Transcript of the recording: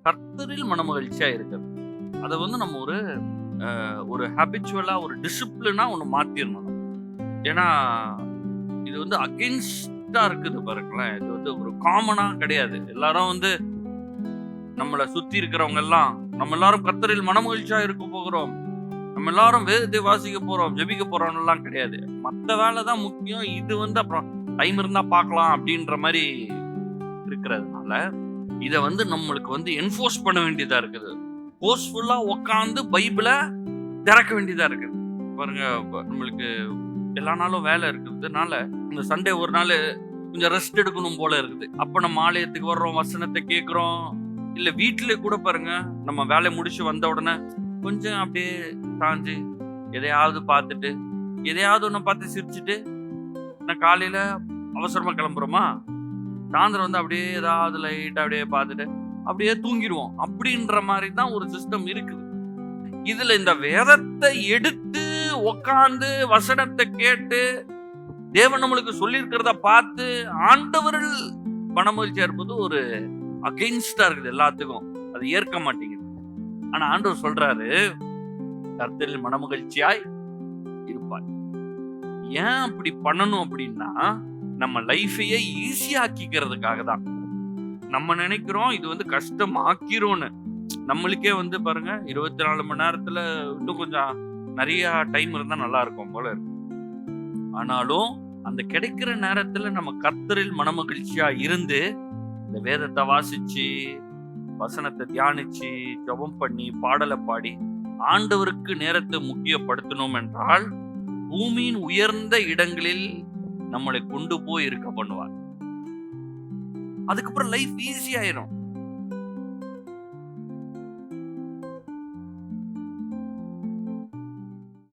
கர்த்தரில் மனமகிழ்ச்சியா இருக்கிறது. அத நம்ம ஒரு ஹேபிச்சுவலா ஒரு டிசிப்ளினா ஒண்ணு மாத்திரணும். ஏன்னா இது அகைன்ஸ்டா இருக்குது பாருங்களேன். இது ஒரு காமனா கிடையாது. எல்லாரும் நம்மள சுத்தி இருக்கிறவங்க எல்லாம் நம்ம எல்லாரும் கர்த்தரில் மனமகிழ்ச்சியா இருக்க போகிறோம், நம்ம எல்லாரும் வேதத்தை வாசிக்க போறோம், ஜெபிக்க போறோம் எல்லாம் கிடையாது. மத்த வேலை தான் முக்கியம். இது அப்புறம் டைம் இருந்தா பார்க்கலாம் அப்படின்ற மாதிரி இருக்கிறதுனால இத நம்மளுக்கு என்ஃபோர்ஸ் பண்ண வேண்டியதா இருக்குது. போர்ஸ்ஃபுல்லா உட்கார்ந்து பைபிள திறக்க வேண்டியதா இருக்குது. பாருங்க, நம்மளுக்கு எல்லா நாளும் வேலை இருக்கிறதுனால இந்த சண்டே ஒரு நாள் கொஞ்சம் ரெஸ்ட் எடுக்கணும் போல இருக்குது. அப்ப நம்ம ஆலயத்துக்கு வர்றோம், வசனத்தை கேட்கிறோம். இல்ல வீட்டுல கூட பாருங்க, நம்ம வேலை முடிச்சு வந்த உடனே கொஞ்சம் அப்படியே சாஞ்சு எதையாவது பார்த்துட்டு, எதையாவது ஒண்ணு பார்த்து சிரிச்சுட்டு, நான் காலையில அவசரமா கிளம்புறோமா, சாயந்தரம் அப்படியே ஏதாவது லைட்டா அப்படியே பார்த்துட்டு அப்படியே தூங்கிடுவோம். அப்படின்ற மாதிரி தான் ஒரு சிஸ்டம் இருக்குது. இதுல இந்த வேதத்தை எடுத்து உட்கார்ந்து வசனத்தை கேட்டு தேவன் நம்மளுக்கு சொல்லி இருக்கிறத பார்த்து ஆண்டவரில் மனமகிழ்ச்சியா இருப்பது ஒரு அகைன்ஸ்டா இருக்குது. எல்லாத்துக்கும் அது ஏற்க மாட்டேங்குது. ஆனா ஆண்டவர் சொல்றாரு, கர்த்தரில் மனமகிழ்ச்சியாய் இருப்பாய். ஏன் அப்படி பண்ணணும் அப்படின்னா, நம்ம லைஃபையே ஈஸியாக்கிக்கிறதுக்காக தான். நம்ம நினைக்கிறோம் இது கஷ்டம் ஆக்கிரோன்னு. நம்மளுக்கே பாருங்க, 24 மணி நேரத்துல இன்னும் கொஞ்சம் நிறைய டைம் இருந்தா நல்லா இருக்கும் போல இருக்கு. ஆனாலும் அந்த கிடைக்கிற நேரத்துல நம்ம கர்த்தரில் மனமகிழ்ச்சியா இருந்து இந்த வேதத்தை வாசிச்சு, வசனத்தை தியானிச்சு, ஜெபம் பண்ணி, பாடலை பாடி ஆண்டவருக்கு நேரத்தை முக்கியப்படுத்தணும் என்றால் பூமியின் உயர்ந்த இடங்களில் நம்மளை கொண்டு போய் இருக்க பண்ணுவார். அதுக்கப்புறம் லைஃப் ஈஸி ஆயிரும்.